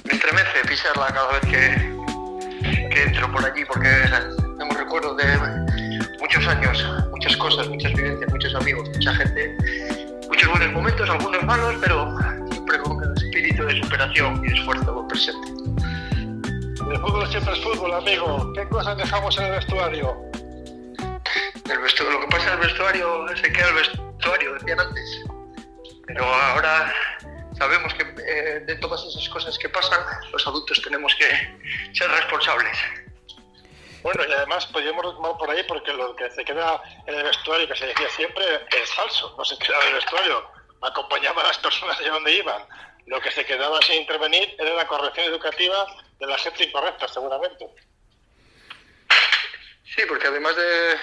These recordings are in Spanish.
Me estremece pisarla cada vez que entro por allí, porque tengo recuerdos de muchos años, muchas cosas, muchas vivencias, muchos amigos, mucha gente, muchos buenos momentos, algunos malos, pero siempre con un espíritu de superación y de esfuerzo presente. El fútbol siempre es fútbol, amigo. ¿Qué cosas dejamos en el vestuario? Lo que pasa en el vestuario se queda el vestuario, decían antes. Pero ahora sabemos que de todas esas cosas que pasan, los adultos tenemos que ser responsables. Bueno, y además podríamos retomar por ahí porque lo que se queda en el vestuario, que se decía siempre, es falso. No se quedaba en el vestuario, acompañaba a las personas de donde iban. Lo que se quedaba sin intervenir era la corrección educativa de la gente incorrecta, seguramente. Sí, porque además de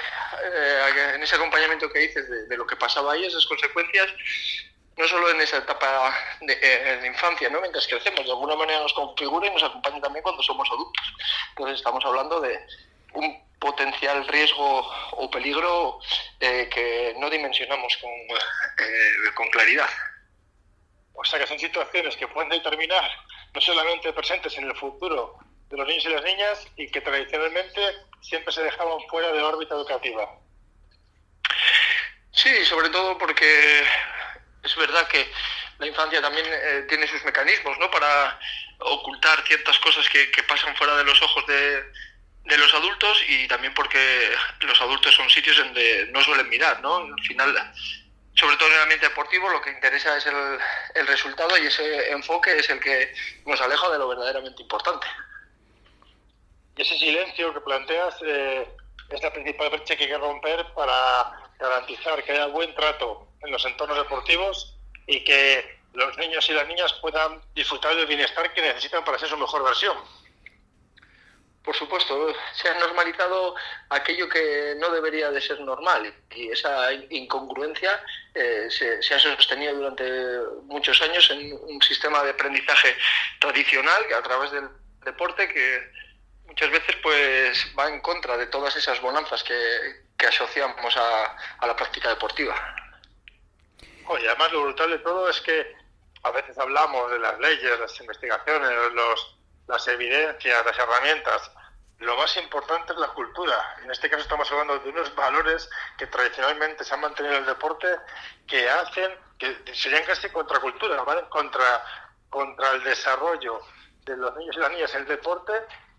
en ese acompañamiento que dices de lo que pasaba ahí, esas consecuencias, no solo en esa etapa de infancia, ¿no? Mientras crecemos, de alguna manera nos configura y nos acompaña también cuando somos adultos. Entonces estamos hablando de un potencial riesgo o peligro que no dimensionamos con claridad. O sea que son situaciones que pueden determinar no solamente presentes en el futuro de los niños y las niñas y que tradicionalmente siempre se dejaban fuera de la órbita educativa. Sí, sobre todo porque es verdad que la infancia también tiene sus mecanismos, ¿no? Para ocultar ciertas cosas que pasan fuera de los ojos de los adultos, y también porque los adultos son sitios donde no suelen mirar, ¿no? Al final, sobre todo en el ambiente deportivo, lo que interesa es el resultado, y ese enfoque es el que nos aleja de lo verdaderamente importante. Y ese silencio que planteas es la principal brecha que hay que romper para garantizar que haya buen trato en los entornos deportivos y que los niños y las niñas puedan disfrutar del bienestar que necesitan para ser su mejor versión. Por supuesto, se ha normalizado aquello que no debería de ser normal, y esa incongruencia se ha sostenido durante muchos años en un sistema de aprendizaje tradicional a través del deporte que muchas veces pues va en contra de todas esas bonanzas que asociamos a la práctica deportiva. Oye, además lo brutal de todo es que a veces hablamos de las leyes, las investigaciones, las evidencias, las herramientas. Lo más importante es la cultura. En este caso estamos hablando de unos valores que tradicionalmente se han mantenido en el deporte, que hacen, que serían casi contracultura, ¿vale? Contra el desarrollo de los niños y las niñas en el deporte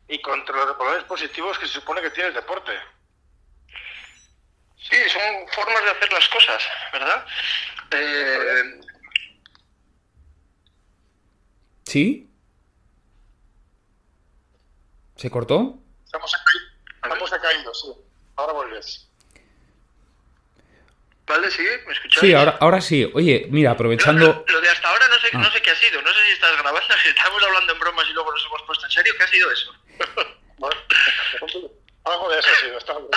y contra los valores positivos que se supone que tiene el deporte. Sí, son formas de hacer las cosas, ¿verdad? ¿Sí? ¿Se cortó? Estamos caídos, sí. Ahora vuelves. Vale, sí, ¿me escucháis? Sí, ahora sí. Oye, mira, aprovechando... Lo de hasta ahora no sé qué ha sido. No sé si estás grabando, si estamos hablando en bromas y luego nos hemos puesto en serio. ¿Qué ha sido eso? Bueno, algo de eso ha sido. Está bien.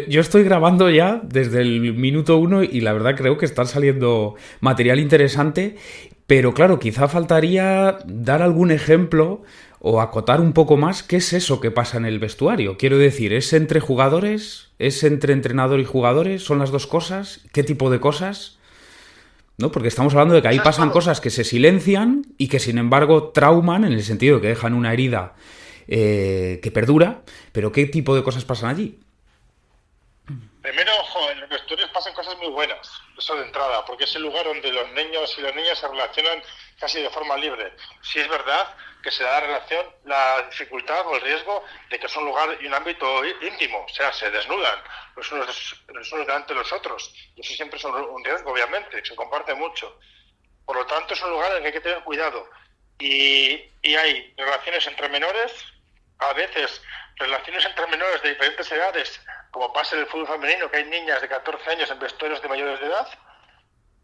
Yo estoy grabando ya desde el minuto 1 y la verdad creo que está saliendo material interesante, pero claro, quizá faltaría dar algún ejemplo o acotar un poco más qué es eso que pasa en el vestuario. Quiero decir, ¿es entre jugadores? ¿Es entre entrenador y jugadores? ¿Son las dos cosas? ¿Qué tipo de cosas? ¿No? Porque estamos hablando de que ahí pasan cosas que se silencian y que sin embargo trauman, en el sentido de que dejan una herida que perdura, pero ¿qué tipo de cosas pasan allí? Primero, ojo, en los vestuarios pasan cosas muy buenas, eso de entrada, porque es el lugar donde los niños y las niñas se relacionan casi de forma libre. Sí es verdad que se da la dificultad o el riesgo de que es un lugar y un ámbito íntimo, o sea, se desnudan los unos delante de los otros, y eso siempre es un riesgo, obviamente, se comparte mucho. Por lo tanto, es un lugar en el que hay que tener cuidado. Y hay relaciones entre menores, a veces relaciones entre menores de diferentes edades, como pasa en el fútbol femenino, que hay niñas de 14 años en vestuarios de mayores de edad,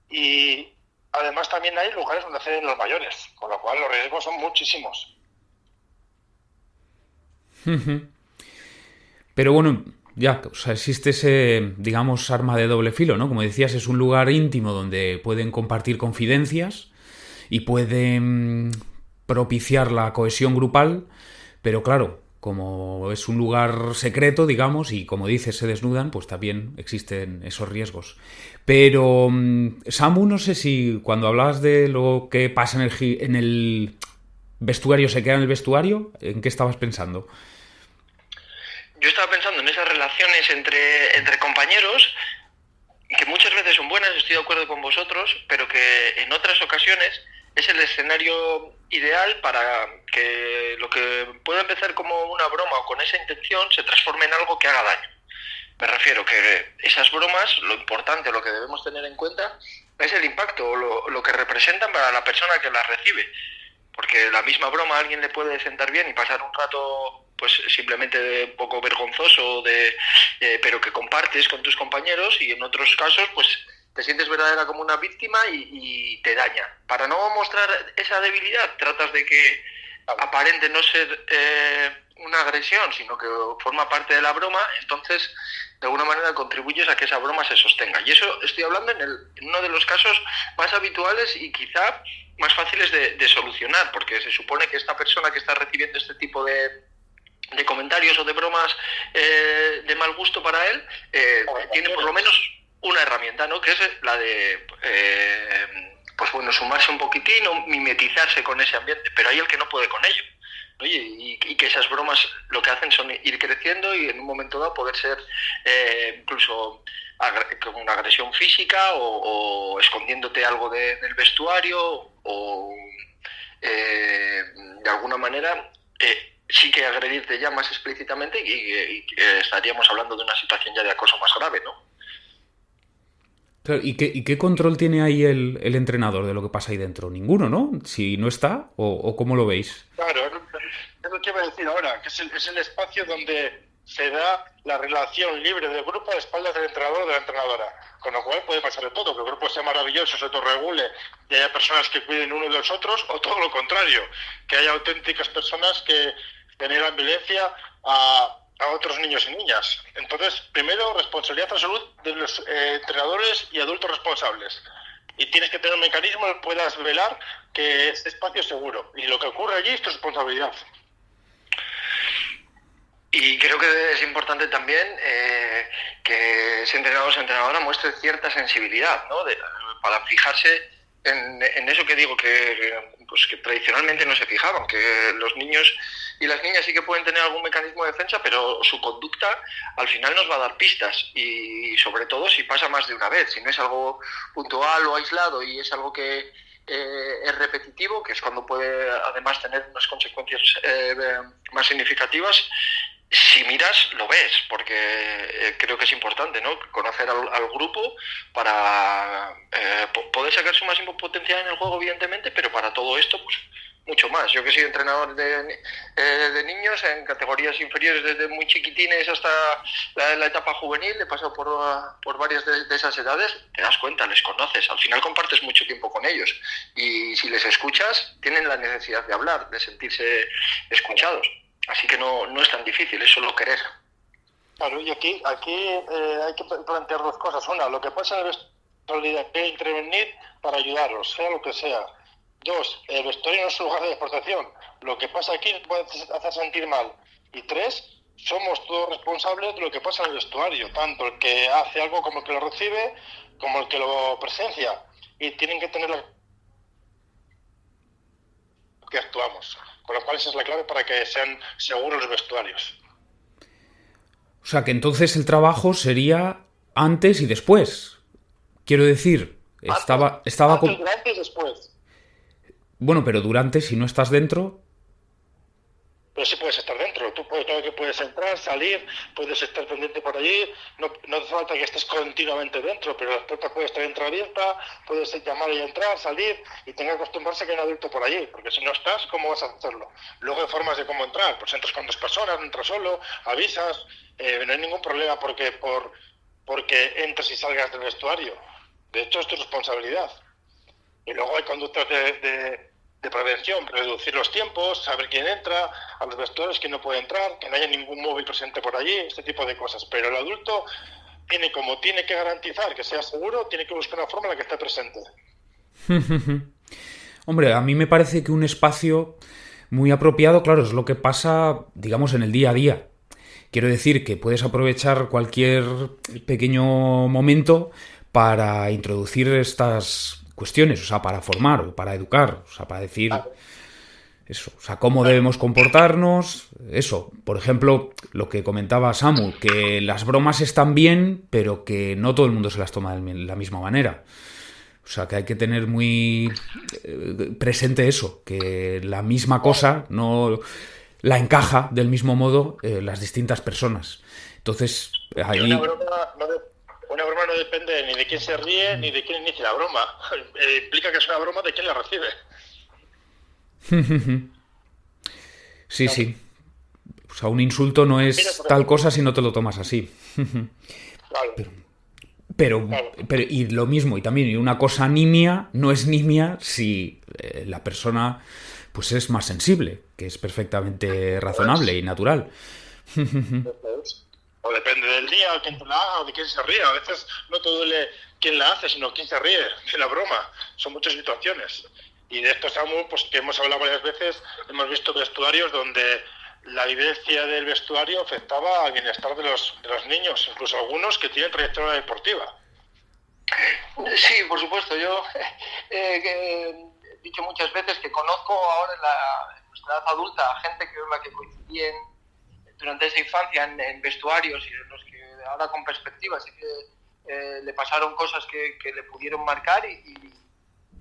y además también hay lugares donde acceden los mayores, con lo cual los riesgos son muchísimos. Pero bueno, ya, o sea, existe ese, digamos, arma de doble filo, ¿no? Como decías, es un lugar íntimo donde pueden compartir confidencias y pueden propiciar la cohesión grupal, pero claro, como es un lugar secreto, digamos, y como dices, se desnudan, pues también existen esos riesgos. Pero, Samu, no sé si cuando hablabas de lo que pasa en el vestuario, se queda en el vestuario, ¿en qué estabas pensando? Yo estaba pensando en esas relaciones entre compañeros, que muchas veces son buenas, estoy de acuerdo con vosotros, pero que en otras ocasiones es el escenario ideal para que lo que pueda empezar como una broma o con esa intención se transforme en algo que haga daño. Me refiero que esas bromas, lo importante, lo que debemos tener en cuenta, es el impacto, lo que representan para la persona que las recibe. Porque la misma broma a alguien le puede sentar bien y pasar un rato pues simplemente un poco vergonzoso, pero que compartes con tus compañeros, y en otros casos pues te sientes verdadera como una víctima y te daña. Para no mostrar esa debilidad, tratas de que aparente no ser una agresión, sino que forma parte de la broma, entonces de alguna manera contribuyes a que esa broma se sostenga. Y eso estoy hablando en uno de los casos más habituales y quizá más fáciles de solucionar, porque se supone que esta persona que está recibiendo este tipo de comentarios o de bromas de mal gusto para él, tiene por lo menos una herramienta, ¿no? Que es la de pues bueno, sumarse un poquitín o mimetizarse con ese ambiente, pero hay el que no puede con ello. Oye, y que esas bromas lo que hacen son ir creciendo y en un momento dado poder ser incluso como una agresión física o escondiéndote algo del vestuario o de alguna manera sí que agredirte ya más explícitamente y estaríamos hablando de una situación ya de acoso más grave, ¿no? Claro, ¿y qué control tiene ahí el entrenador de lo que pasa ahí dentro? Ninguno, ¿no? Si no está, o ¿cómo lo veis? Claro, es lo que iba a decir ahora, que es el espacio donde se da la relación libre del grupo a espaldas del entrenador o de la entrenadora. Con lo cual puede pasar de todo, que el grupo sea maravilloso, se autorregule y haya personas que cuiden uno de los otros, o todo lo contrario, que haya auténticas personas que generan violencia a otros niños y niñas. Entonces, primero, responsabilidad absoluta de los entrenadores y adultos responsables. Y tienes que tener un mecanismo que puedas velar que este espacio es seguro. Y lo que ocurre allí es tu responsabilidad. Y creo que es importante también que ese entrenador o esa entrenadora muestre cierta sensibilidad, ¿no? Para fijarse en eso que digo, pues que tradicionalmente no se fijaban, que los niños y las niñas sí que pueden tener algún mecanismo de defensa, pero su conducta al final nos va a dar pistas, y sobre todo si pasa más de una vez, si no es algo puntual o aislado y es algo que es repetitivo, que es cuando puede además tener unas consecuencias más significativas. Si miras, lo ves, porque creo que es importante, ¿no? Conocer al grupo para poder sacar su máximo potencial en el juego, evidentemente, pero para todo esto, pues mucho más. Yo que soy entrenador de niños en categorías inferiores desde muy chiquitines hasta la etapa juvenil, he pasado por varias de esas edades, te das cuenta, les conoces, al final compartes mucho tiempo con ellos y si les escuchas, tienen la necesidad de hablar, de sentirse escuchados. Así que no es tan difícil, es solo querer. Claro, y aquí hay que plantear dos cosas. Una, lo que pasa en el vestuario de intervenir para ayudarlos, sea lo que sea. Dos, el vestuario no es un lugar de deportación. Lo que pasa aquí puede hacer sentir mal. Y tres, somos todos responsables de lo que pasa en el vestuario, tanto el que hace algo como el que lo recibe, como el que lo presencia. Y tienen que tener la que actuamos. Con lo cual esa es la clave para que sean seguros los vestuarios. O sea, que entonces el trabajo sería antes y después. Quiero decir, estaba antes, durante y después. Bueno, pero durante, si no estás dentro... Pero sí puedes estar dentro. Tú puedes entrar, salir, puedes estar pendiente por allí. No hace falta que estés continuamente dentro, pero la puerta puede estar abierta, puedes llamar y entrar, salir, y tenga que acostumbrarse que hay un adulto por allí, porque si no estás, ¿cómo vas a hacerlo? Luego hay formas de cómo entrar. Pues entras con dos personas, entras solo, avisas, no hay ningún problema porque entres y salgas del vestuario. De hecho, es tu responsabilidad. Y luego hay conductas de prevención, reducir los tiempos, saber quién entra, a los vestuarios quién no puede entrar, que no haya ningún móvil presente por allí, este tipo de cosas. Pero el adulto tiene que garantizar que sea seguro, tiene que buscar una forma en la que esté presente. Hombre, a mí me parece que un espacio muy apropiado, claro, es lo que pasa, digamos, en el día a día. Quiero decir que puedes aprovechar cualquier pequeño momento para introducir estas cuestiones, o sea, para formar o para educar, o sea, para decir Claro, eso, o sea, cómo debemos comportarnos, eso. Por ejemplo, lo que comentaba Samu, que las bromas están bien, pero que no todo el mundo se las toma de la misma manera. O sea, que hay que tener muy presente eso, que la misma cosa no la encaja del mismo modo las distintas personas. Entonces, y una ahí... broma una broma no depende ni de quién se ríe ni de quién inicia la broma. Implica que es una broma de quién la recibe. Sí, Claro. sí. O sea, un insulto no Mira, es por tal ejemplo, cosa si no te lo tomas así. claro, claro. Y lo mismo, y también y una cosa nimia no es nimia si la persona pues es más sensible, que es perfectamente razonable y natural. O depende del día, o quién te la haga, o de quién se ríe. A veces no te duele quién la hace, sino quién se ríe de la broma. Son muchas situaciones. Y de esto, Samu, pues que hemos hablado varias veces, hemos visto vestuarios donde la vivencia del vestuario afectaba al bienestar de los niños, incluso algunos que tienen trayectoria deportiva. Sí, por supuesto. Yo he dicho muchas veces que conozco ahora en nuestra edad adulta a gente que con la que coincidí durante esa infancia en vestuarios y en los que ahora con perspectiva sí que le pasaron cosas que le pudieron marcar y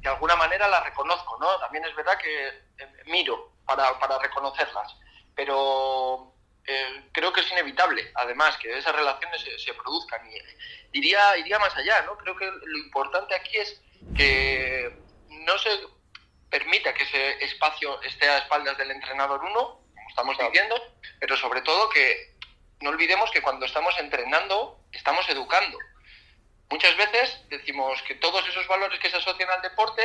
de alguna manera las reconozco, ¿no? También es verdad que miro para reconocerlas, pero creo que es inevitable, además, que esas relaciones se produzcan. Y iría más allá, ¿no? Creo que lo importante aquí es que no se permita que ese espacio esté a espaldas del entrenador uno, como estamos diciendo, pero sobre todo que no olvidemos que cuando estamos entrenando, estamos educando. Muchas veces decimos que todos esos valores que se asocian al deporte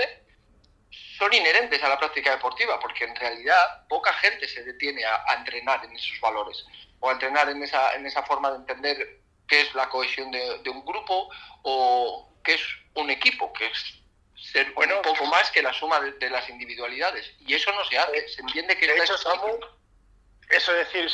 son inherentes a la práctica deportiva, porque en realidad poca gente se detiene a entrenar en esos valores o a entrenar en esa forma de entender qué es la cohesión de un grupo o qué es un equipo, que es ser un poco más que la suma de las individualidades. Y eso no se hace, se entiende que... De hecho, Samu, eso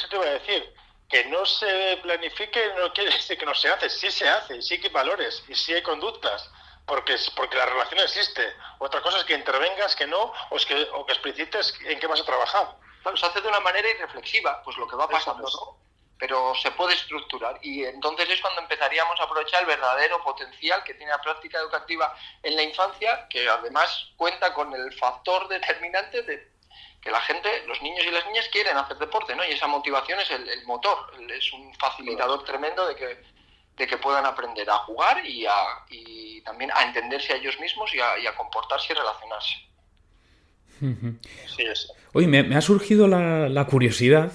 te voy a decir, que no se planifique no quiere decir que no se hace, sí se hace, sí que hay valores y sí hay conductas, porque la relación existe. Otra cosa es que intervengas, que no, o que explicites en qué vas a trabajar. Bueno, se hace de una manera irreflexiva, pues lo que va pasando, ¿no? Pero se puede estructurar y entonces es cuando empezaríamos a aprovechar el verdadero potencial que tiene la práctica educativa en la infancia, que además cuenta con el factor determinante de que la gente, los niños y las niñas quieren hacer deporte, ¿no? Y esa motivación es el motor, es un facilitador tremendo de que puedan aprender a jugar y también a entenderse a ellos mismos y a comportarse y relacionarse. Sí, es. Oye, me ha surgido la curiosidad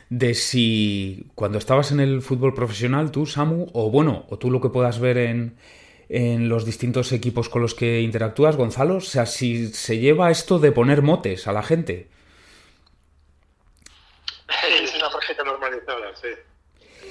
de si cuando estabas en el fútbol profesional, tú, Samu, o tú lo que puedas ver en los distintos equipos con los que interactúas, Gonzalo, o sea, si se lleva esto de poner motes a la gente. Es una práctica normalizada, sí.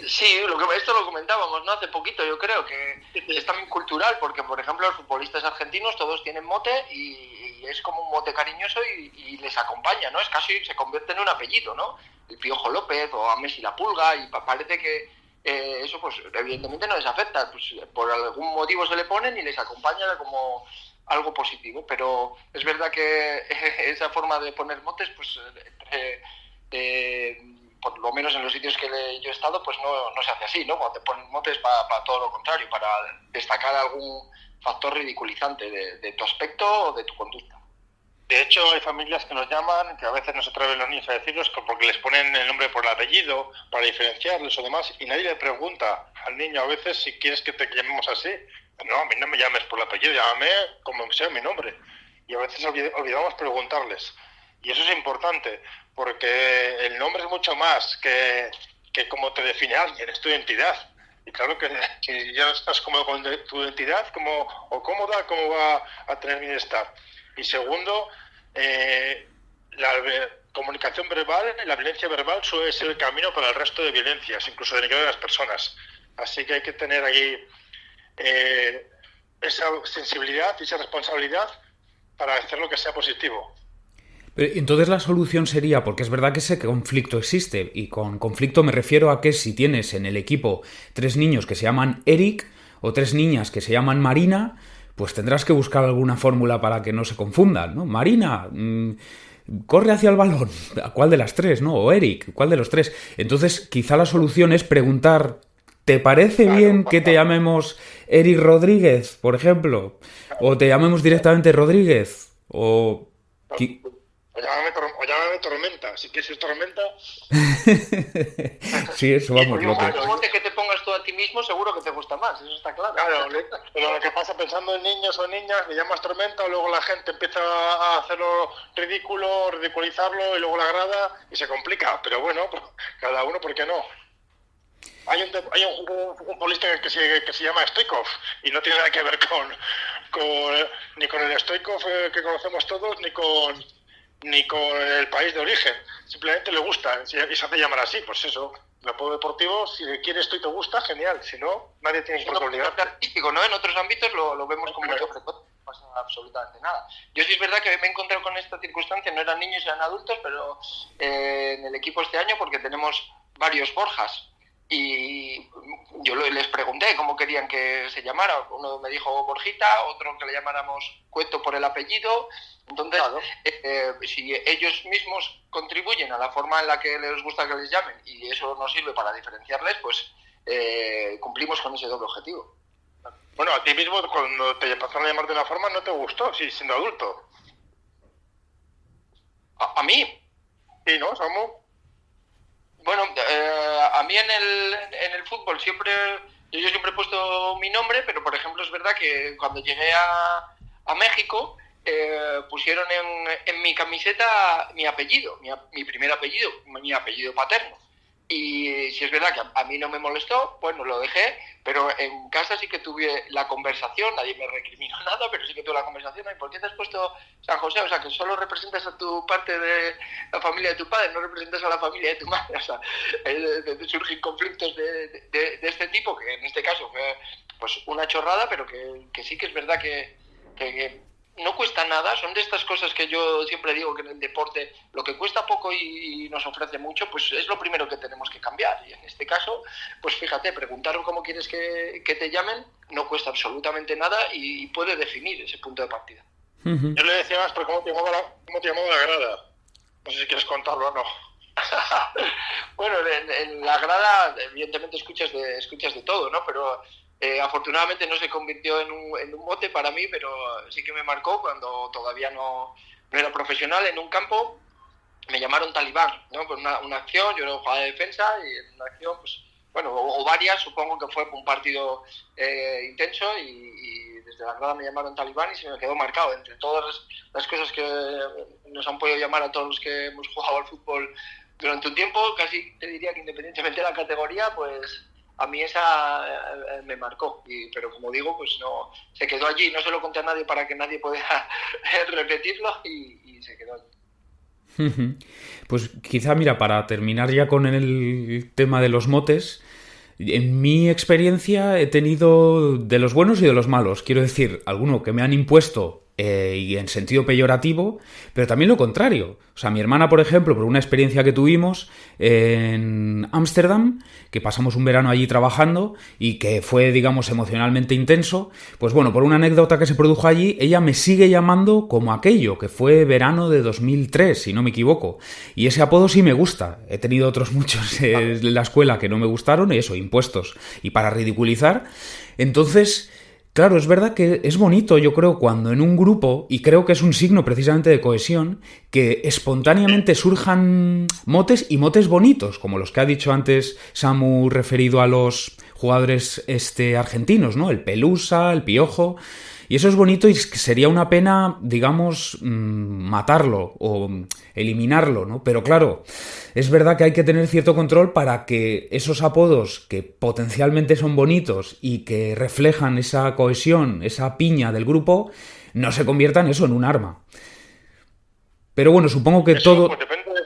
Sí, esto lo comentábamos, ¿no? Hace poquito, yo creo que es también cultural, porque, por ejemplo, los futbolistas argentinos todos tienen mote y es como un mote cariñoso y les acompaña, ¿no? Es casi, se convierte en un apellido, ¿no? El Piojo López o a Messi la Pulga y parece que eso, pues, evidentemente no les afecta, pues, por algún motivo se le ponen y les acompaña como algo positivo, pero es verdad que esa forma de poner motes, pues, por lo menos en los sitios que yo he estado, pues no se hace así, ¿no? Cuando te ponen motes para todo lo contrario, para destacar algún factor ridiculizante de tu aspecto o de tu conducta. De hecho, hay familias que nos llaman, que a veces no se atreven los niños a decirlos porque les ponen el nombre por el apellido, para diferenciarlos o demás, y nadie le pregunta al niño a veces si quieres que te llamemos así. No, a mí no me llames por el apellido, llámame como sea mi nombre. Y a veces olvidamos preguntarles. Y eso es importante, porque el nombre es mucho más que cómo te define alguien, es tu identidad. Y claro que ya no estás cómodo con tu identidad o cómoda, ¿cómo va a tener bienestar? Y segundo, la comunicación verbal, la violencia verbal suele ser el camino para el resto de violencias, incluso denigrar a las personas. Así que hay que tener ahí esa sensibilidad y esa responsabilidad para hacer lo que sea positivo. Entonces la solución sería, porque es verdad que ese conflicto existe, y con conflicto me refiero a que si tienes en el equipo 3 niños que se llaman Eric o 3 niñas que se llaman Marina, pues tendrás que buscar alguna fórmula para que no se confundan, ¿no? Marina, corre hacia el balón, ¿a cuál de las 3, no? O Eric, ¿cuál de los 3? Entonces quizá la solución es preguntar, ¿te parece bien que te llamemos Eric Rodríguez, por ejemplo? ¿O te llamemos directamente Rodríguez? O... O llámame Tormenta. Si quieres ser Tormenta. Sí, eso vamos, López. El mote que te pongas tú a ti mismo seguro que te gusta más, eso está claro. Claro, pero lo que pasa pensando en niños o niñas, me llamas Tormenta, luego la gente empieza a hacerlo ridículo, ridiculizarlo, y luego la grada y se complica. Pero bueno, cada uno, ¿por qué no? Hay un futbolista que se llama Stoichkov y no tiene nada que ver ni con el Stoichkov que conocemos todos, ni con el país de origen. Simplemente le gusta y se hace llamar así. Pues eso, el apodo deportivo, si quieres tú y te gusta, genial. Si no, nadie tiene por qué obligarte. Es artístico, ¿no? En otros ámbitos lo vemos con mucha frecuencia. No pasa absolutamente nada. Yo sí es verdad que me he encontrado con esta circunstancia, no eran niños, eran adultos, pero en el equipo este año, porque tenemos varios Borjas. Y yo les pregunté cómo querían que se llamara. Uno me dijo Borjita, otro que le llamáramos Cueto por el apellido. Entonces, claro, si ellos mismos contribuyen a la forma en la que les gusta que les llamen y eso nos sirve para diferenciarles, pues cumplimos con ese doble objetivo. Bueno, a ti mismo cuando te pasaron a llamar de una forma no te gustó, sí, siendo adulto. ¿A mí? Sí, ¿no, Samu? Bueno, a mí en el fútbol yo siempre he puesto mi nombre, pero por ejemplo es verdad que cuando llegué a México pusieron en mi camiseta mi apellido, mi primer apellido, mi apellido paterno. Y si es verdad que a mí no me molestó, pues no lo dejé, pero en casa sí que tuve la conversación, nadie me recriminó nada, pero sí que tuve la conversación. ¿Y por qué te has puesto San José? O sea, que solo representas a tu parte de la familia de tu padre, no representas a la familia de tu madre. O sea, surgen conflictos de este tipo, que en este caso fue pues una chorrada, pero que sí que es verdad que no cuesta nada. Son de estas cosas que yo siempre digo que en el deporte lo que cuesta poco y nos ofrece mucho, pues es lo primero que tenemos que cambiar. Y en este caso, pues fíjate, preguntaron cómo quieres que te llamen, no cuesta absolutamente nada y puede definir ese punto de partida. Uh-huh. Yo le decía más, pero ¿cómo te llamaba la grada? No sé si quieres contarlo o no. Bueno, en la grada evidentemente escuchas de todo, ¿no? Pero afortunadamente no se convirtió en un mote para mí, pero sí que me marcó cuando todavía no era profesional. En un campo me llamaron Talibán, ¿no? Por una acción, yo era un jugador de defensa y en una acción, pues bueno, o varias, supongo que fue un partido intenso y desde la grada me llamaron Talibán y se me quedó marcado. Entre todas las cosas que nos han podido llamar a todos los que hemos jugado al fútbol durante un tiempo, casi te diría que independientemente de la categoría, pues a mí esa me marcó, pero como digo, pues no se quedó allí, no se lo conté a nadie para que nadie pudiera repetirlo y se quedó allí. Pues quizá, mira, para terminar ya con el tema de los motes, en mi experiencia he tenido de los buenos y de los malos. Quiero decir, alguno que me han impuesto y en sentido peyorativo, pero también lo contrario. O sea, mi hermana, por ejemplo, por una experiencia que tuvimos en Ámsterdam, que pasamos un verano allí trabajando y que fue, digamos, emocionalmente intenso, pues bueno, por una anécdota que se produjo allí, ella me sigue llamando como aquello, que fue verano de 2003, si no me equivoco. Y ese apodo sí me gusta. He tenido otros muchos en la escuela que no me gustaron, y eso, impuestos. Y para ridiculizar. Entonces, claro, es verdad que es bonito, yo creo, cuando en un grupo, y creo que es un signo precisamente de cohesión, que espontáneamente surjan motes y motes bonitos, como los que ha dicho antes Samu referido a los jugadores argentinos, ¿no? El Pelusa, el Piojo. Y eso es bonito y sería una pena, digamos, matarlo o eliminarlo, ¿no? Pero claro, es verdad que hay que tener cierto control para que esos apodos que potencialmente son bonitos y que reflejan esa cohesión, esa piña del grupo, no se conviertan eso en un arma. Pero bueno, supongo que eso, todo... Pues depende de...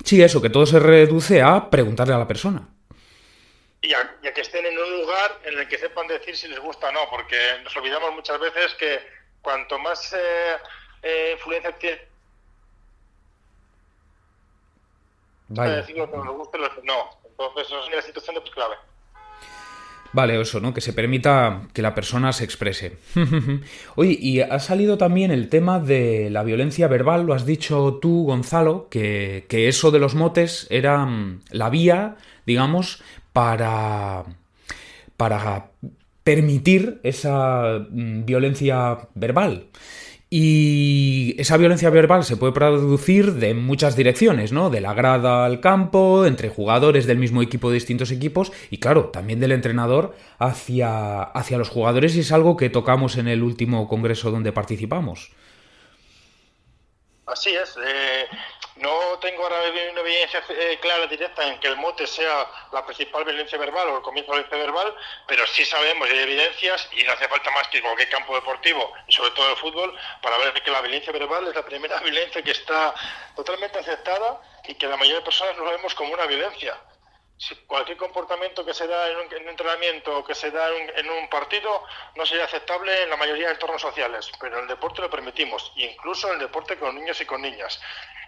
Sí, eso, que todo se reduce a preguntarle a la persona. Y a que estén en un lugar en el que sepan decir si les gusta o no, porque nos olvidamos muchas veces que cuanto más influencia tiene Vaya. Decir lo que nos guste y lo que no. Entonces, eso es una situación pues, clave. Vale, eso, ¿no? Que se permita que la persona se exprese. Oye, y ha salido también el tema de la violencia verbal, lo has dicho tú, Gonzalo, que eso de los motes era la vía, digamos, para permitir esa violencia verbal. Y esa violencia verbal se puede producir de muchas direcciones, ¿no? De la grada al campo, entre jugadores del mismo equipo de distintos equipos y, claro, también del entrenador hacia los jugadores, y es algo que tocamos en el último congreso donde participamos. Así es. No tengo ahora una evidencia clara, directa, en que el mote sea la principal violencia verbal o el comienzo de la violencia verbal, pero sí sabemos y hay evidencias, y no hace falta más que cualquier campo deportivo, y sobre todo el fútbol, para ver que la violencia verbal es la primera violencia que está totalmente aceptada y que la mayoría de personas no lo vemos como una violencia. Si cualquier comportamiento que se da en un entrenamiento o que se da en un partido no sería aceptable en la mayoría de entornos sociales, pero en el deporte lo permitimos, incluso en el deporte con niños y con niñas.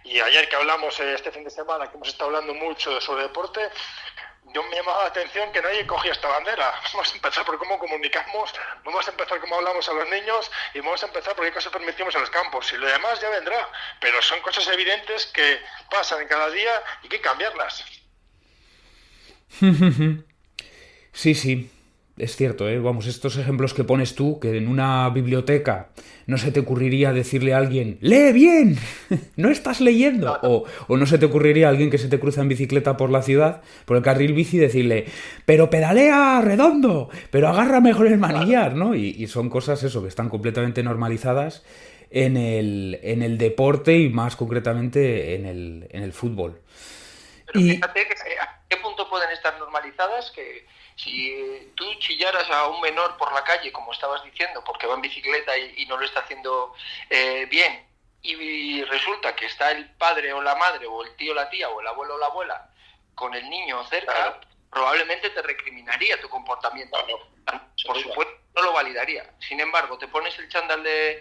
Y ayer que hablamos, este fin de semana, que hemos estado hablando mucho sobre deporte, yo me llamaba la atención que nadie cogía esta bandera. Vamos a empezar por cómo comunicamos, vamos a empezar cómo hablamos a los niños y vamos a empezar por qué cosas permitimos en los campos. Y lo demás ya vendrá, pero son cosas evidentes que pasan en cada día y que hay que cambiarlas. Sí, sí, es cierto, ¿eh? Vamos, estos ejemplos que pones tú, que en una biblioteca no se te ocurriría decirle a alguien ¡lee bien! ¡No estás leyendo! O no se te ocurriría a alguien que se te cruza en bicicleta por la ciudad, por el carril bici, decirle ¡pero pedalea redondo! ¡Pero agarra mejor el manillar! ¿No? Y son cosas, eso, que están completamente normalizadas en el deporte y más concretamente en el fútbol. Pero fíjate que a qué punto pueden estar normalizadas, que si tú chillaras a un menor por la calle, como estabas diciendo, porque va en bicicleta y no lo está haciendo bien, y resulta que está el padre o la madre, o el tío o la tía, o el abuelo o la abuela, con el niño cerca, claro, probablemente te recriminaría tu comportamiento. Claro. Por supuesto, no lo validaría. Sin embargo, te pones el chándal de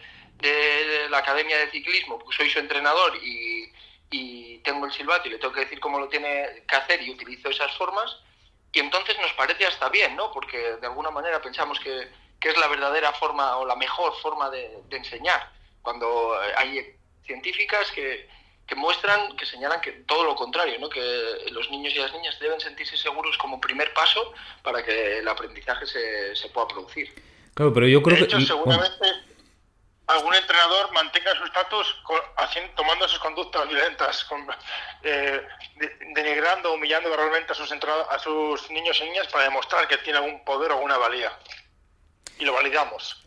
la academia de ciclismo, porque soy su entrenador y tengo el silbato y le tengo que decir cómo lo tiene que hacer y utilizo esas formas, y entonces nos parece hasta bien, ¿no? Porque de alguna manera pensamos que es la verdadera forma o la mejor forma de enseñar, cuando hay científicas que muestran, que señalan que todo lo contrario, ¿no? Que los niños y las niñas deben sentirse seguros como primer paso para que el aprendizaje se pueda producir. Claro, pero yo creo de hecho, seguramente algún entrenador mantenga su estatus tomando sus conductas violentas, denigrando, humillando verbalmente a sus niños y niñas para demostrar que tiene algún poder o alguna valía. Y lo validamos.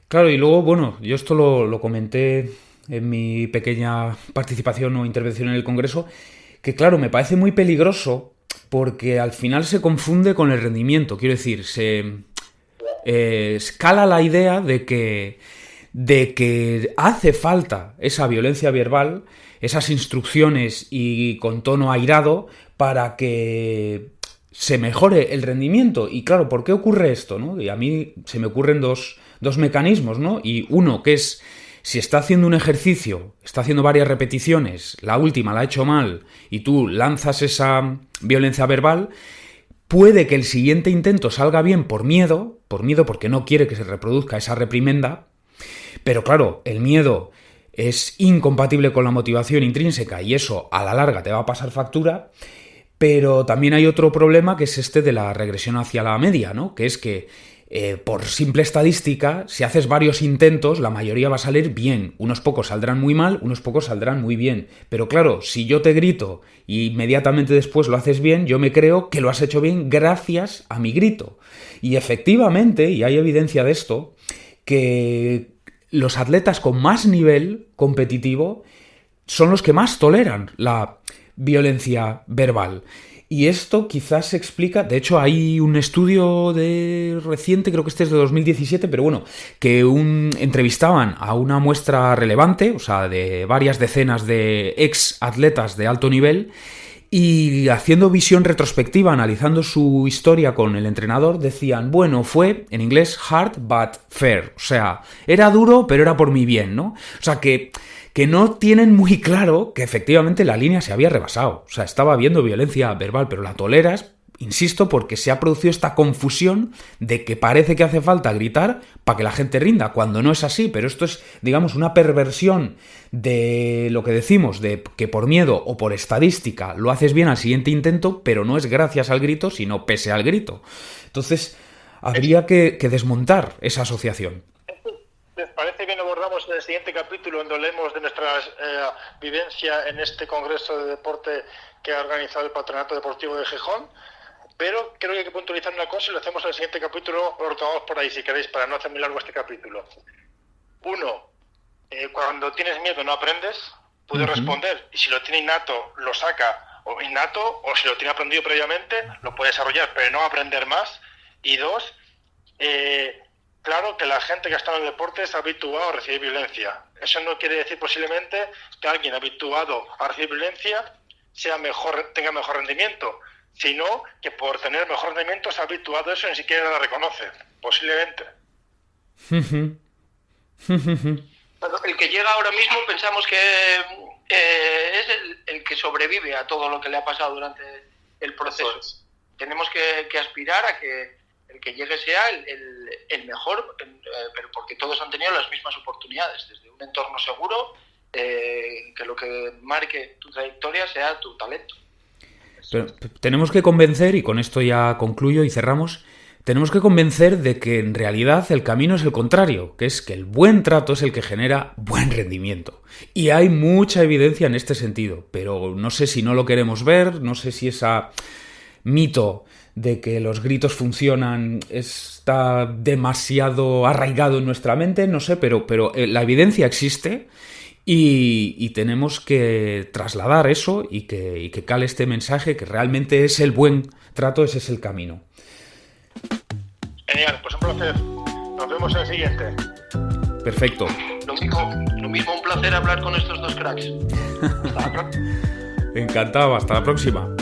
Claro, y luego, bueno, yo esto lo comenté en mi pequeña participación o intervención en el Congreso, que claro, me parece muy peligroso porque al final se confunde con el rendimiento. Quiero decir, se escala la idea de que hace falta esa violencia verbal, esas instrucciones y con tono airado para que se mejore el rendimiento. Y claro, ¿por qué ocurre esto, no? Y a mí se me ocurren dos mecanismos, ¿no? Y uno que es, si está haciendo un ejercicio, está haciendo varias repeticiones, la última la ha hecho mal y tú lanzas esa violencia verbal, puede que el siguiente intento salga bien por miedo porque no quiere que se reproduzca esa reprimenda. Pero claro, el miedo es incompatible con la motivación intrínseca y eso a la larga te va a pasar factura, pero también hay otro problema que es este de la regresión hacia la media, ¿no? Que es que por simple estadística, si haces varios intentos, la mayoría va a salir bien. Unos pocos saldrán muy mal, unos pocos saldrán muy bien. Pero claro, si yo te grito y inmediatamente después lo haces bien, yo me creo que lo has hecho bien gracias a mi grito. Y efectivamente, y hay evidencia de esto, que los atletas con más nivel competitivo son los que más toleran la violencia verbal. Y esto quizás se explica, de hecho hay un estudio reciente, creo que este es de 2017, pero bueno, que entrevistaban a una muestra relevante, o sea, de varias decenas de ex atletas de alto nivel, y haciendo visión retrospectiva, analizando su historia con el entrenador, decían, bueno, fue, en inglés, hard but fair. O sea, era duro, pero era por mi bien, ¿no? O sea, que que no tienen muy claro que efectivamente la línea se había rebasado. O sea, estaba habiendo violencia verbal, pero la toleras, insisto, porque se ha producido esta confusión de que parece que hace falta gritar para que la gente rinda, cuando no es así. Pero esto es, digamos, una perversión de lo que decimos, de que por miedo o por estadística lo haces bien al siguiente intento, pero no es gracias al grito, sino pese al grito. Entonces, habría que desmontar esa asociación. ¿Les parece bien abordamos en el siguiente capítulo, donde hablemos de nuestra vivencia en este congreso de deporte que ha organizado el Patronato Deportivo de Gijón? Pero creo que hay que puntualizar una cosa y lo hacemos en el siguiente capítulo, lo retomamos por ahí si queréis, para no hacer muy largo este capítulo. Uno, cuando tienes miedo no aprendes, puedes responder, y si lo tiene innato, lo saca, o innato, o si lo tiene aprendido previamente, lo puede desarrollar, pero no aprender más. Y dos, claro que la gente que está en el deporte es habituado a recibir violencia. Eso no quiere decir posiblemente que alguien habituado a recibir violencia tenga mejor rendimiento, sino que por tener mejor rendimiento se ha habituado a eso y ni siquiera lo reconoce, posiblemente. El que llega ahora mismo pensamos que es el que sobrevive a todo lo que le ha pasado durante el proceso. Tenemos que aspirar a que el que llegue sea el mejor, pero porque todos han tenido las mismas oportunidades, desde un entorno seguro, que lo que marque tu trayectoria sea tu talento. Pero tenemos que convencer, y con esto ya concluyo y cerramos, tenemos que convencer de que en realidad el camino es el contrario, que es que el buen trato es el que genera buen rendimiento. Y hay mucha evidencia en este sentido, pero no sé si no lo queremos ver, no sé si ese mito de que los gritos funcionan está demasiado arraigado en nuestra mente, no sé, pero la evidencia existe. Y tenemos que trasladar eso y que cale este mensaje, que realmente es el buen trato, ese es el camino. Genial, pues un placer. Nos vemos en el siguiente. Perfecto. Lo mismo, un placer hablar con estos dos cracks. Encantado, hasta la próxima.